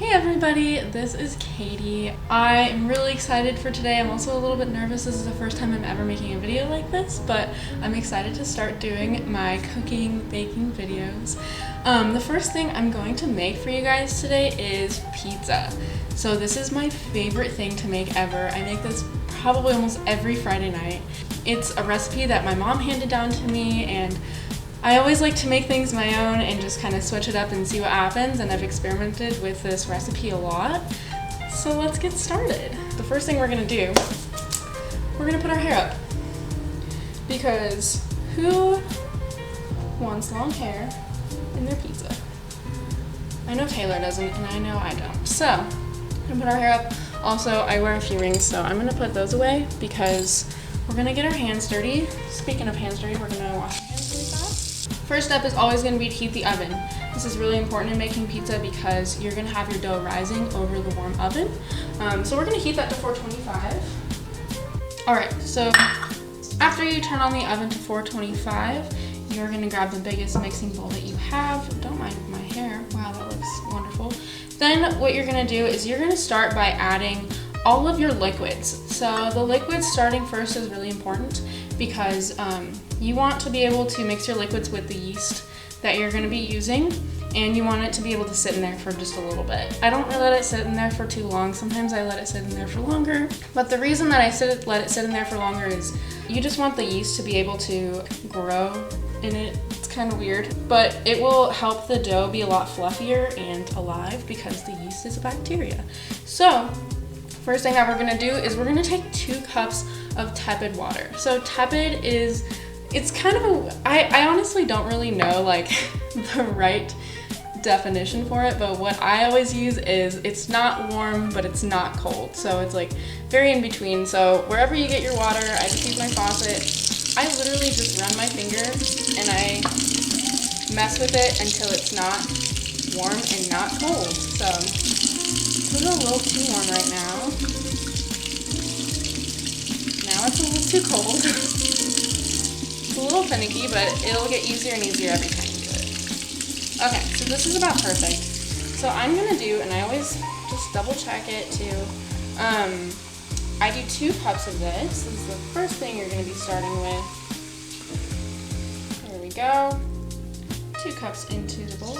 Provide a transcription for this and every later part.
Hey everybody, this is Katie. I am really excited for today. I'm also a little bit nervous. This is the first time I'm ever making a video like this, but I'm excited to start doing my cooking, baking videos. The first thing I'm going to make for you guys today is pizza. So this is my favorite thing to make ever. I make this probably almost every Friday night. It's a recipe that my mom handed down to me, and I always like to make things my own and just kind of switch it up and see what happens, and I've experimented with this recipe a lot. So let's get started. The first thing we're gonna do, we're gonna put our hair up. Because who wants long hair in their pizza? I know Taylor doesn't, and I know I don't. So, I'm gonna put our hair up. Also, I wear a few rings, so I'm gonna put those away because we're gonna get our hands dirty. Speaking of hands dirty, we're gonna wash our hands really fast. First step is always going to be to heat the oven. This is really important in making pizza because you're going to have your dough rising over the warm oven. So we're going to heat that to 425. Alright, so after you turn on the oven to 425, you're going to grab the biggest mixing bowl that you have. Don't mind my hair. Wow, that looks wonderful. Then what you're going to do is you're going to start by adding all of your liquids. So the liquids starting first is really important because you want to be able to mix your liquids with the yeast that you're going to be using, and you want it to be able to sit in there for just a little bit. I don't really let it sit in there for too long. Sometimes I let it sit in there for longer, but the reason that I let it sit in there for longer is you just want the yeast to be able to grow in it. It's kind of weird, but it will help the dough be a lot fluffier and alive because the yeast is a bacteria. So first thing that we're gonna do is we're gonna take 2 cups of tepid water. So tepid is, it's kind of I honestly don't really know like the right definition for it, but what I always use is it's not warm, but it's not cold. So it's like very in between. So wherever you get your water, I just use my faucet. I literally just run my finger and I mess with it until it's not warm and not cold. So it's a little too warm right now. Now it's a little too cold. It's a little finicky, but it'll get easier and easier every time you do it. Okay, so this is about perfect. So I'm gonna do, and I always just double check it too. I do 2 cups of this. This is the first thing you're gonna be starting with. There we go. 2 cups into the bowl.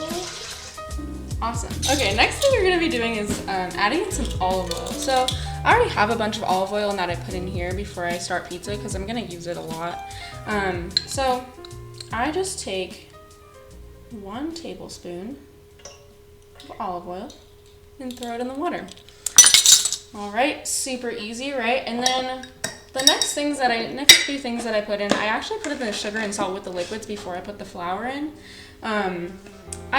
Awesome. Okay, next thing you're gonna be doing is adding in some olive oil. So I already have a bunch of olive oil that I put in here before I start pizza because I'm gonna use it a lot. So I just take 1 tablespoon of olive oil and throw it in the water. All right, super easy, right? And then the next few things that I put in, I actually put in the sugar and salt with the liquids before I put the flour in. I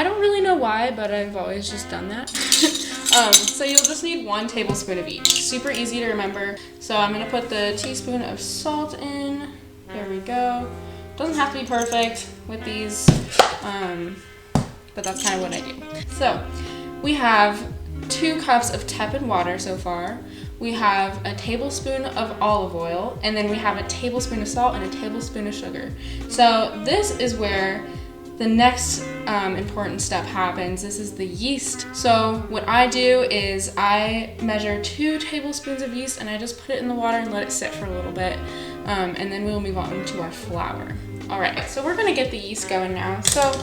don't really know why, but I've always just done that. So you'll just need 1 tablespoon of each. Super easy to remember. So I'm gonna put the teaspoon of salt in. There we go. Doesn't have to be perfect with these, but that's kind of what I do. So we have 2 cups of tepid water so far. We have a tablespoon of olive oil, and then we have a tablespoon of salt and a tablespoon of sugar. So this is where the next important step happens. This is the yeast. So what I do is I measure 2 tablespoons of yeast and I just put it in the water and let it sit for a little bit. And then we'll move on to our flour. All right, so we're gonna get the yeast going now. So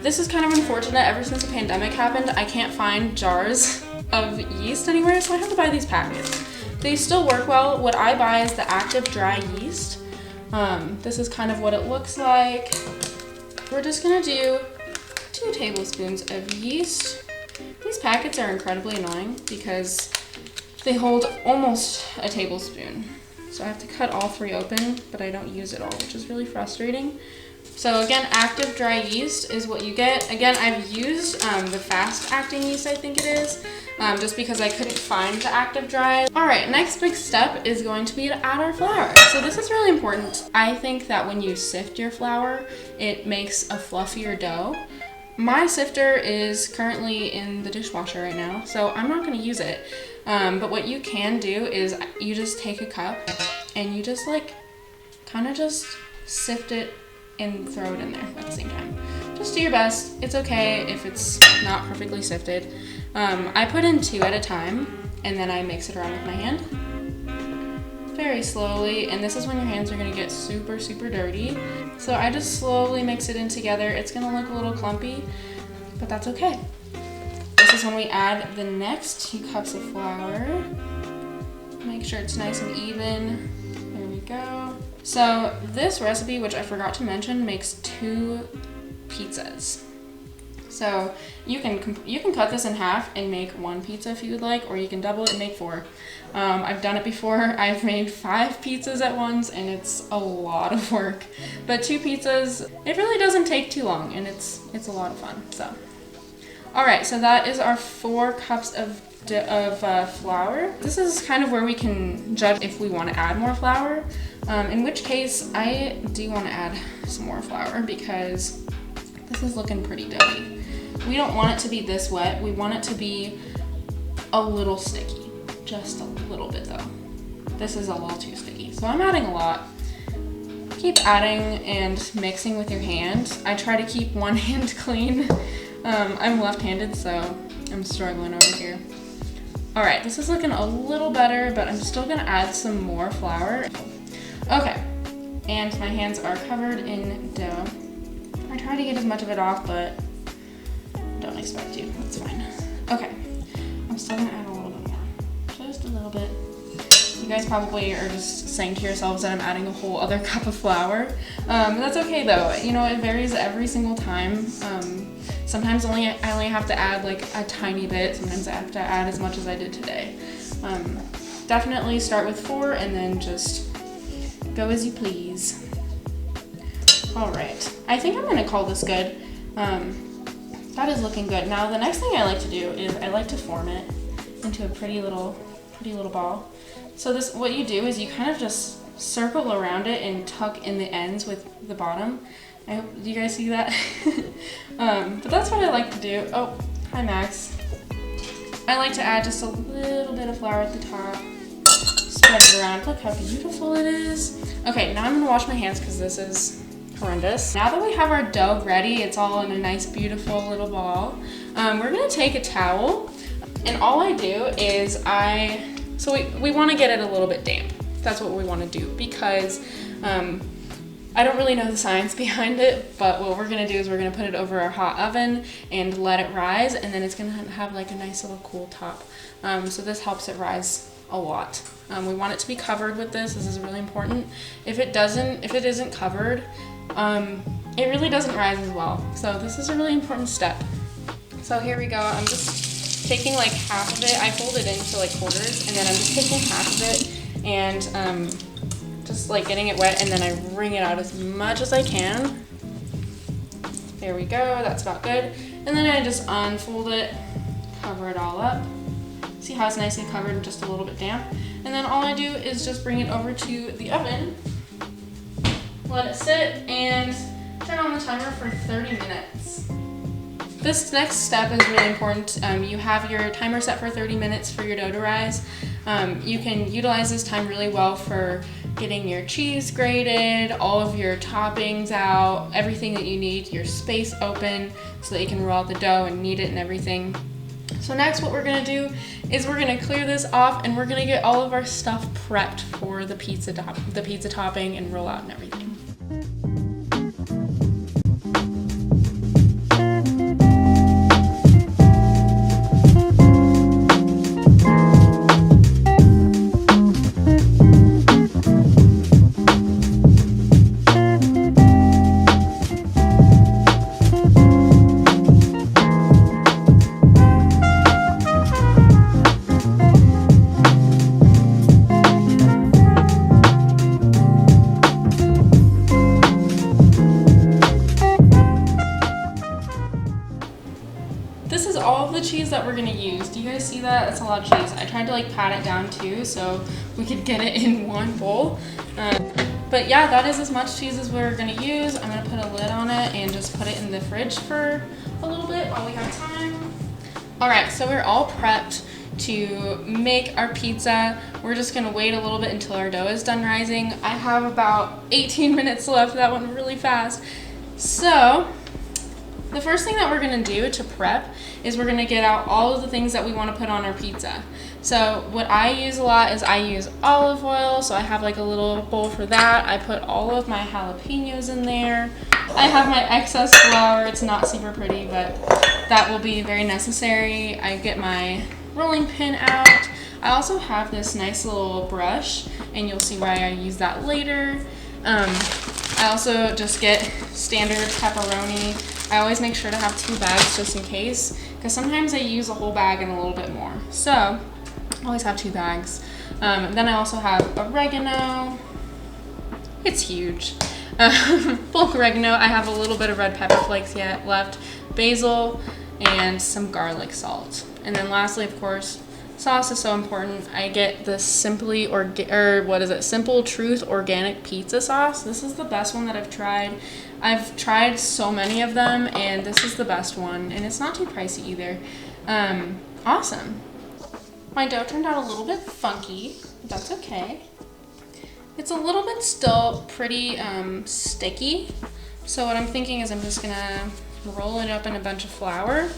this is kind of unfortunate. Ever since the pandemic happened, I can't find jars of yeast anywhere, so I have to buy these packets. They still work well. What I buy is the active dry yeast. This is kind of what it looks like. We're just gonna do 2 tablespoons of yeast. These packets are incredibly annoying because they hold almost a tablespoon. So I have to cut all 3 open, but I don't use it all, which is really frustrating. So again, active dry yeast is what you get. Again, I've used the fast acting yeast, I think it is, just because I couldn't find the active dry. All right, next big step is going to be to add our flour. So this is really important. I think that when you sift your flour, it makes a fluffier dough. My sifter is currently in the dishwasher right now, so I'm not gonna use it. But what you can do is you just take a cup and you just like kind of just sift it and throw it in there at the same time. just do your best. It's okay if it's not perfectly sifted. I put in 2 at a time, and then I mix it around with my hand very slowly, and this is when your hands are gonna get super, super dirty. So I just slowly mix it in together. It's gonna look a little clumpy, but that's okay. This is when we add the next 2 cups of flour. Make sure it's nice and even. There we go. So this recipe, which I forgot to mention, makes 2 pizzas. So you can cut this in half and make 1 pizza if you would like, or you can double it and make 4. I've done it before. I've made 5 pizzas at once, and it's a lot of work. But 2 pizzas, it really doesn't take too long, and it's a lot of fun. So, all right, so that is our 4 cups of flour. This is kind of where we can judge if we want to add more flour. In which case, I do want to add some more flour because this is looking pretty doughy. We don't want it to be this wet. We want it to be a little sticky, just a little bit though. This is a little too sticky, so I'm adding a lot. Keep adding and mixing with your hand. I try to keep one hand clean. I'm left-handed, so I'm struggling over here. All right, this is looking a little better, but I'm still gonna add some more flour. Okay, and my hands are covered in dough. I try to get as much of it off, but don't expect to. That's fine. Okay, I'm still gonna add a little bit more. Just a little bit. You guys probably are just saying to yourselves that I'm adding a whole other cup of flour. That's okay though. You know, it varies every single time. Sometimes I only have to add like a tiny bit. Sometimes I have to add as much as I did today. Definitely start with 4 and then just go as you please. All right, I think I'm gonna call this good. That is looking good. Now the next thing I like to do is I like to form it into a pretty little ball. So this, what you do is you kind of just circle around it and tuck in the ends with the bottom. I hope you guys see that. But that's what I like to do. Oh, hi Max. I like to add just a little bit of flour at the top. Spread it around. Look how beautiful it is. Okay, now I'm gonna wash my hands because this is horrendous. Now that we have our dough ready, it's all in a nice, beautiful little ball. We're gonna take a towel, and all I do is we wanna get it a little bit damp. That's what we wanna do because I don't really know the science behind it, but what we're gonna do is we're gonna put it over our hot oven and let it rise, and then it's gonna have like a nice little cool top. So this helps it rise a lot. We want it to be covered with this. This is really important. If it isn't covered, it really doesn't rise as well. So this is a really important step. So here we go. I'm just taking like half of it. I fold it into like quarters, and then I'm just taking half of it and just like getting it wet, and then I wring it out as much as I can. There we go. That's about good. And then I just unfold it, cover it all up. See how it's nicely covered and just a little bit damp. And then all I do is just bring it over to the oven, let it sit, and turn on the timer for 30 minutes. This next step is really important. You have your timer set for 30 minutes for your dough to rise. You can utilize this time really well for getting your cheese grated, all of your toppings out, everything that you need, your space open so that you can roll out the dough and knead it and everything. So next what we're gonna do is we're gonna clear this off, and we're gonna get all of our stuff prepped for the pizza topping and roll out and everything. This is all of the cheese that we're gonna use. Do you guys see that? That's a lot of cheese. I tried to like pat it down too so we could get it in one bowl. But yeah, that is as much cheese as we're gonna use. I'm gonna put a lid on it and just put it in the fridge for a little bit while we have time. All right, so we're all prepped to make our pizza. We're just gonna wait a little bit until our dough is done rising. I have about 18 minutes left. That went really fast. So the first thing that we're gonna do to prep is we're gonna get out all of the things that we wanna put on our pizza. So what I use a lot is I use olive oil, so I have like a little bowl for that. I put all of my jalapenos in there. I have my excess flour. It's not super pretty, but that will be very necessary. I get my rolling pin out. I also have this nice little brush, and you'll see why I use that later. I also just get standard pepperoni. I always make sure to have 2 bags just in case, because sometimes I use a whole bag and a little bit more. So I always have 2 bags. Then I also have oregano. It's huge. Bulk oregano. I have a little bit of red pepper flakes yet left. Basil and some garlic salt. And then lastly, of course, sauce is so important. I get the Simple Truth organic pizza sauce. This is the best one that I've tried. I've tried so many of them, and this is the best one, and it's not too pricey either. Awesome. My dough turned out a little bit funky, but that's okay. It's a little bit still pretty sticky, so what I'm thinking is I'm just gonna roll it up in a bunch of flour.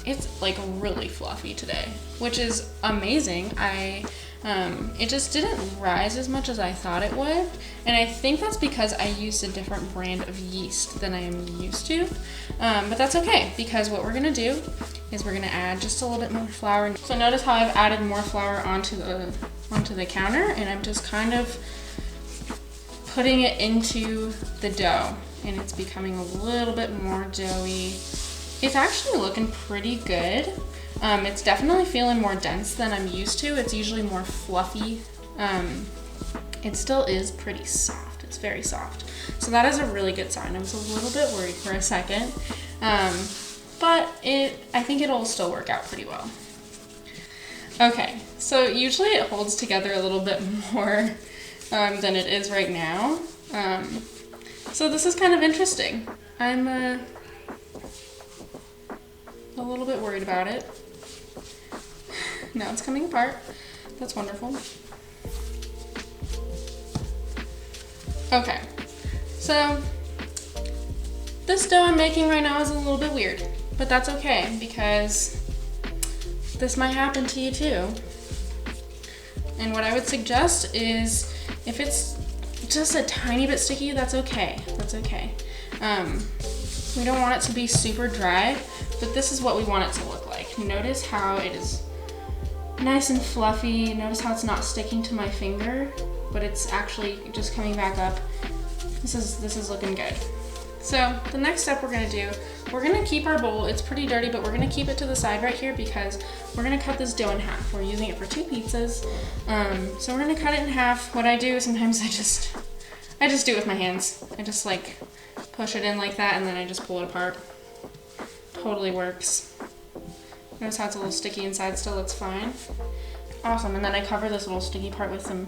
It's like really fluffy today, which is amazing. It just didn't rise as much as I thought it would, and I think that's because I used a different brand of yeast than I am used to, but that's okay, because what we're gonna do is we're gonna add just a little bit more flour. So notice how I've added more flour onto the counter, and I'm just kind of putting it into the dough, and it's becoming a little bit more doughy. It's actually looking pretty good. It's definitely feeling more dense than I'm used to. It's usually more fluffy. It still is pretty soft. It's very soft. So that is a really good sign. I was a little bit worried for a second, but I think it'll still work out pretty well. Okay, so usually it holds together a little bit more than it is right now. So this is kind of interesting. I'm a little bit worried about it. Now it's coming apart. That's wonderful. Okay, so this dough I'm making right now is a little bit weird, but that's okay, because this might happen to you too. And what I would suggest is, if it's just a tiny bit sticky, that's okay. That's okay. We don't want it to be super dry, but this is what we want it to look like. Notice how it is nice and fluffy. Notice how it's not sticking to my finger, but it's actually just coming back up. This is looking good. So the next step we're gonna do, we're gonna keep our bowl. It's pretty dirty, but we're gonna keep it to the side right here, because we're gonna cut this dough in half. We're using it for 2 pizzas. So we're gonna cut it in half. What I do, sometimes I just do it with my hands. I just like push it in like that, and then I just pull it apart. Totally works. Notice how it's a little sticky inside still, it's fine. Awesome, and then I cover this little sticky part with some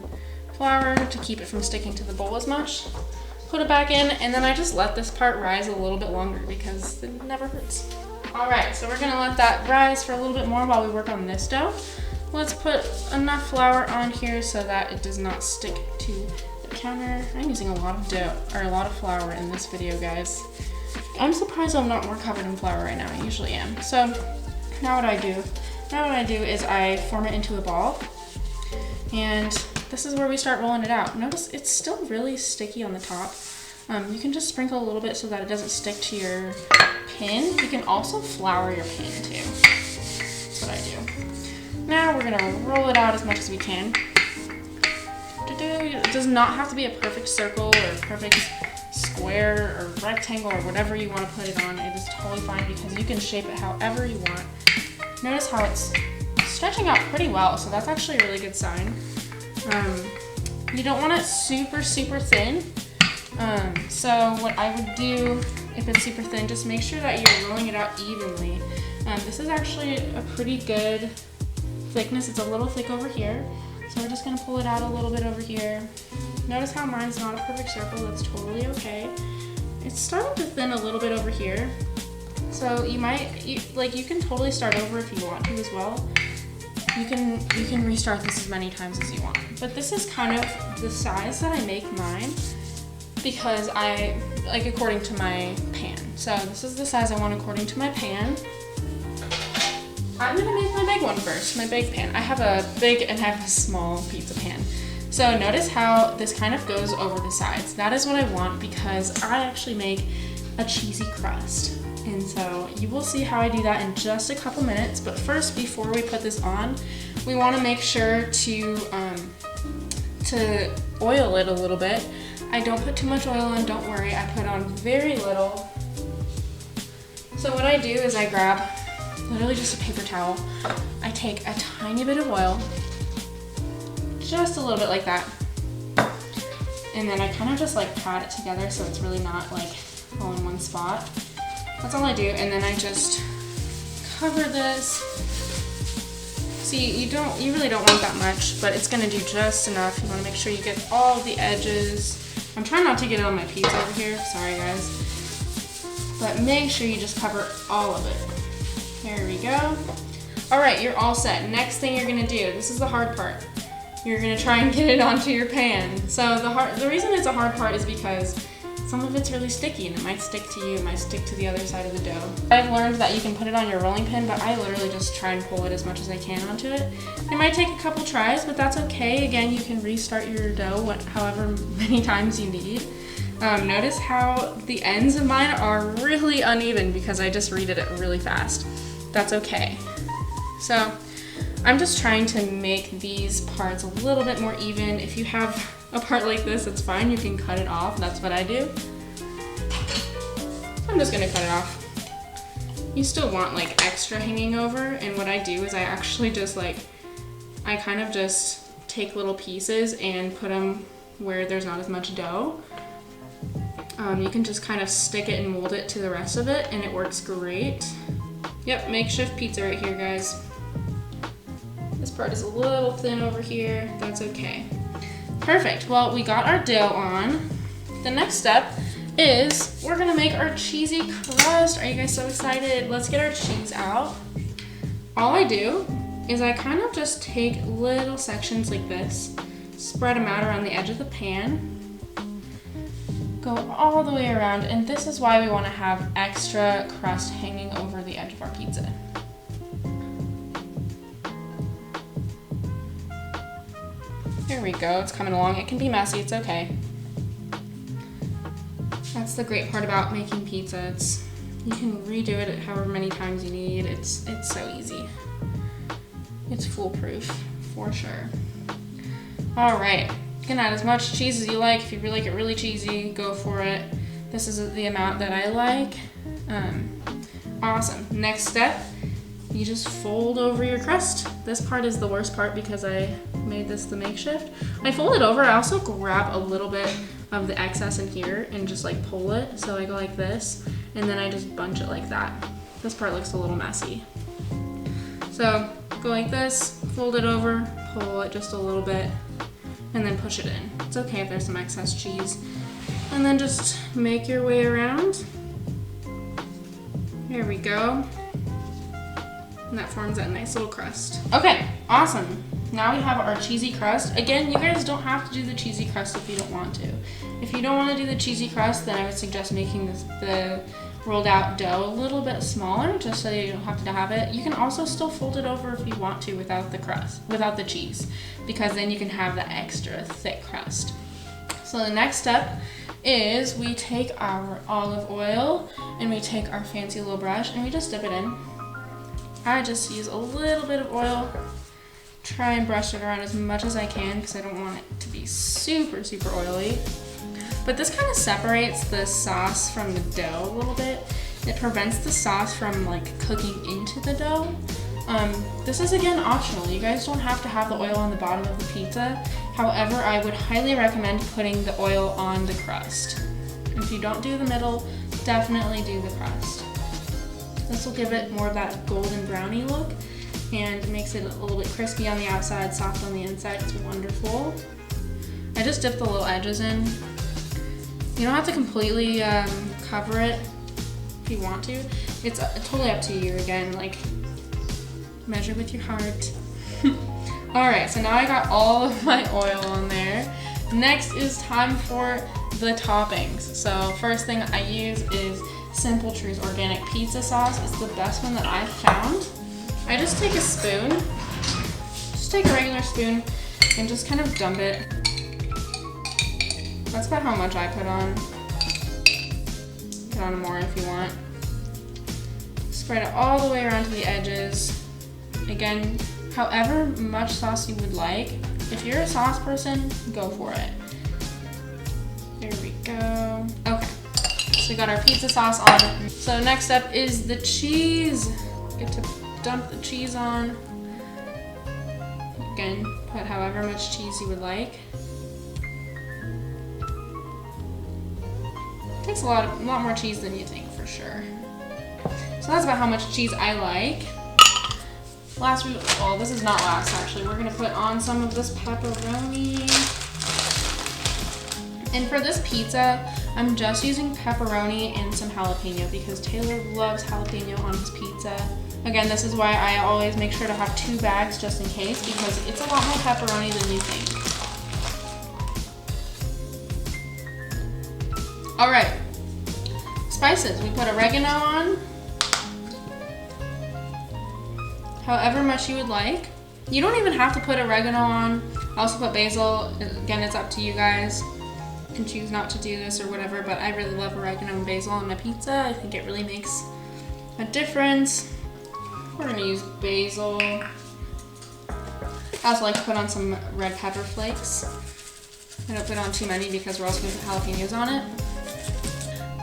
flour to keep it from sticking to the bowl as much. Put it back in, and then I just let this part rise a little bit longer, because it never hurts. All right, so we're gonna let that rise for a little bit more while we work on this dough. Let's put enough flour on here so that it does not stick to the counter. I'm using a lot of dough, or a lot of flour in this video, guys. I'm surprised I'm not more covered in flour right now. I usually am. So now what I do? Now what I do is I form it into a ball, and this is where we start rolling it out. Notice it's still really sticky on the top. You can just sprinkle a little bit so that it doesn't stick to your pin. You can also flour your pin too. That's what I do. Now we're gonna roll it out as much as we can. It does not have to be a perfect circle or a perfect square or rectangle or whatever you want to put it on. It is totally fine, because you can shape it however you want. Notice how it's stretching out pretty well, so that's actually a really good sign. You don't want it super, super thin. So what I would do, if it's super thin, just make sure that you're rolling it out evenly. This is actually a pretty good thickness. It's a little thick over here, so we're just gonna pull it out a little bit over here. Notice how mine's not a perfect circle. That's totally okay. It's starting to thin a little bit over here, so you can totally start over if you want to as well. You can restart this as many times as you want. But this is kind of the size that I make mine, because according to my pan. So this is the size I want according to my pan. I'm gonna make my big one first, my big pan. I have a big and I have a small pizza pan. So notice how this kind of goes over the sides. That is what I want because I actually make a cheesy crust. And so you will see how I do that in just a couple minutes. But first, before we put this on, we wanna make sure to oil it a little bit. I don't put too much oil on, don't worry. I put on very little. So what I do is I grab literally just a paper towel. I take a tiny bit of oil, just a little bit like that. And then I kind of just like pat it together so it's really not like all in one spot. That's all I do. And then I just cover this. See, you really don't want that much, but it's gonna do just enough. You wanna make sure you get all the edges. I'm trying not to get it on my pizza over here, sorry guys. But make sure you just cover all of it. There we go. All right, you're all set. Next thing you're gonna do, this is the hard part. You're gonna try and get it onto your pan. So the reason it's a hard part is because some of it's really sticky and it might stick to you, it might stick to the other side of the dough. I've learned that you can put it on your rolling pin, but I literally just try and pull it as much as I can onto it. It might take a couple tries, but that's okay. Again, you can restart your dough however many times you need. Notice how the ends of mine are really uneven because I just reeded it really fast. That's okay. So I'm just trying to make these parts a little bit more even. If you have a part like this, it's fine. You can cut it off. That's what I do. I'm just gonna cut it off. You still want like extra hanging over, and what I do is I actually just I kind of just take little pieces and put them where there's not as much dough. You can just kind of stick it and mold it to the rest of it, and it works great. Yep, makeshift pizza right here, guys. This part is a little thin over here. That's okay. Perfect. Well, we got our dough on. The next step is we're gonna make our cheesy crust. Are you guys so excited? Let's get our cheese out. All I do is I kind of just take little sections like this, spread them out around the edge of the pan, go all the way around, and this is why we want to have extra crust hanging over the edge of our pizza. There we go, it's coming along. It can be messy, it's okay. That's the great part about making pizza. You can redo it however many times you need. It's so easy. It's foolproof, for sure. All right, you can add as much cheese as you like. If you really like it really cheesy, go for it. This is the amount that I like. Awesome, next step, you just fold over your crust. This part is the worst part because I made this the makeshift. I fold it over, I also grab a little bit of the excess in here and just like pull it. So I go like this, and then I just bunch it like that. This part looks a little messy. So go like this, fold it over, pull it just a little bit, and then push it in. It's okay if there's some excess cheese. And then just make your way around. There we go. And that forms that nice little crust. Okay, awesome. Now we have our cheesy crust. Again, you guys don't have to do the cheesy crust if you don't want to. If you don't want to do the cheesy crust, then I would suggest making the rolled out dough a little bit smaller, just so you don't have to have it. You can also still fold it over if you want to without the crust, without the cheese, because then you can have the extra thick crust. So the next step is we take our olive oil and we take our fancy little brush and we just dip it in. I just use a little bit of oil, try and brush it around as much as I can because I don't want it to be super, super oily. But this kind of separates the sauce from the dough a little bit. It prevents the sauce from like cooking into the dough. This is again optional. You guys don't have to have the oil on the bottom of the pizza. However, I would highly recommend putting the oil on the crust. If you don't do the middle, definitely do the crust. This will give it more of that golden brownie look and makes it a little bit crispy on the outside, soft on the inside. It's wonderful. I just dip the little edges in. You don't have to completely cover it if you want to. It's totally up to you again, like measure with your heart. All right, so now I got all of my oil on there. Next is time for the toppings. So first thing I use is Simple Truth organic pizza sauce is the best one that I've found. I just take a spoon, just take a regular spoon and just kind of dump it. That's about how much I put on. Put on more if you want. Spread it all the way around to the edges. Again, however much sauce you would like. If you're a sauce person, go for it. There we go. Okay, so we got our pizza sauce on. So next up is the cheese. Get to dump the cheese on. Again, put however much cheese you would like. Takes a lot more cheese than you think, for sure. So that's about how much cheese I like. Well, this is not last actually. We're gonna put on some of this pepperoni. And for this pizza, I'm just using pepperoni and some jalapeno because Taylor loves jalapeno on his pizza. Again, this is why I always make sure to have 2 bags just in case because it's a lot more pepperoni than you think. All right, spices. We put oregano on, however much you would like. You don't even have to put oregano on. I also put basil. Again, it's up to you guys. You can choose not to do this or whatever, but I really love oregano and basil on my pizza. I think it really makes a difference. We're gonna use basil. I also like to put on some red pepper flakes. I don't put on too many because we're also gonna put jalapenos on it.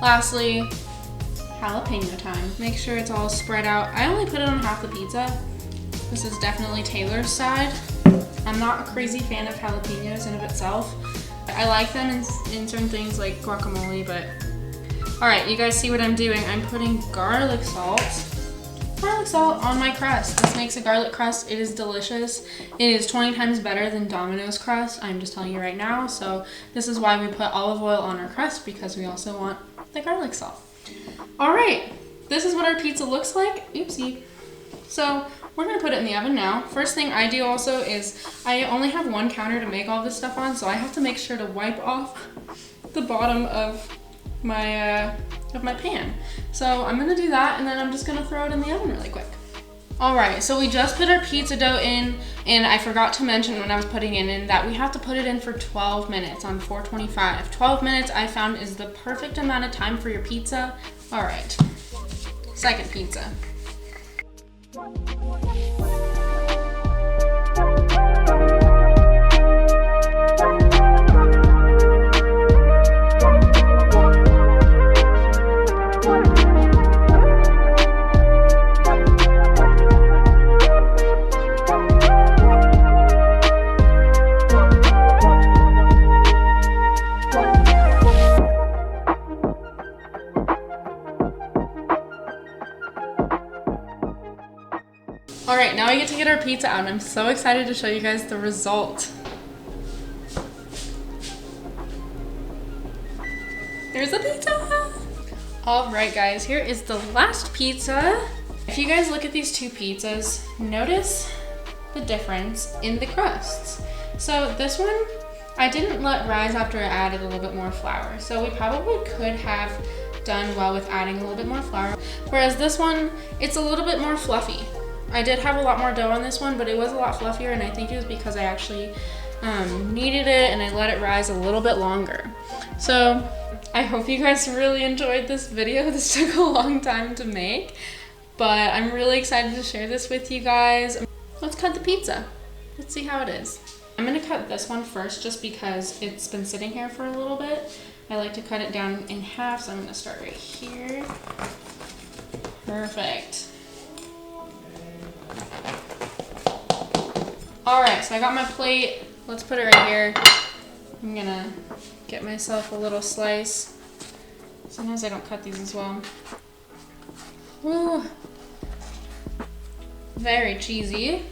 Lastly, jalapeno time. Make sure it's all spread out. I only put it on half the pizza. This is definitely Taylor's side. I'm not a crazy fan of jalapenos in of itself. I like them in certain things like guacamole, but all right, you guys see what I'm doing. I'm putting garlic salt on my crust. This makes a garlic crust. It is delicious. It is 20 times better than Domino's crust. I'm just telling you right now. So this is why we put olive oil on our crust, because we also want the garlic salt. All right, this is what our pizza looks like. Oopsie. So we're gonna put it in the oven now. First thing I do also is I only have 1 counter to make all this stuff on, so I have to make sure to wipe off the bottom of my pan. So I'm gonna do that, and then I'm just gonna throw it in the oven really quick. All right, so we just put our pizza dough in, and I forgot to mention when I was putting it in that we have to put it in for 12 minutes on 425. 12 minutes I found is the perfect amount of time for your pizza. All right, second pizza. All right, now we get to get our pizza out, and I'm so excited to show you guys the result. Here's the pizza. All right, guys, here is the last pizza. If you guys look at these 2 pizzas, notice the difference in the crusts. So this one, I didn't let rise after I added a little bit more flour. So we probably could have done well with adding a little bit more flour. Whereas this one, it's a little bit more fluffy. I did have a lot more dough on this one, but it was a lot fluffier, and I think it was because I actually kneaded it and I let it rise a little bit longer. So I hope you guys really enjoyed this video. This took a long time to make, but I'm really excited to share this with you guys. Let's cut the pizza. Let's see how it is. I'm gonna cut this one first just because it's been sitting here for a little bit. I like to cut it down in half, so I'm gonna start right here. Perfect. All right, so I got my plate. Let's put it right here. I'm gonna get myself a little slice. Sometimes I don't cut these as well. Ooh. Very cheesy.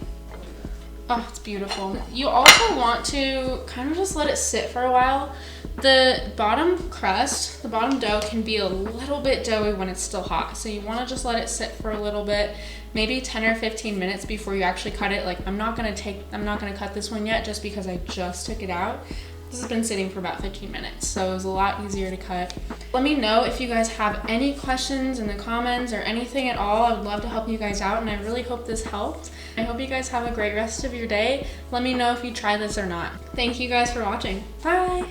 Oh, it's beautiful. You also want to kind of just let it sit for a while. The bottom crust, the bottom dough can be a little bit doughy when it's still hot. So you want to just let it sit for a little bit, maybe 10 or 15 minutes before you actually cut it. Like I'm not gonna cut this one yet just because I just took it out. This has been sitting for about 15 minutes, so it was a lot easier to cut. Let me know if you guys have any questions in the comments or anything at all. I would love to help you guys out, and I really hope this helped. I hope you guys have a great rest of your day. Let me know if you try this or not. Thank you guys for watching. Bye!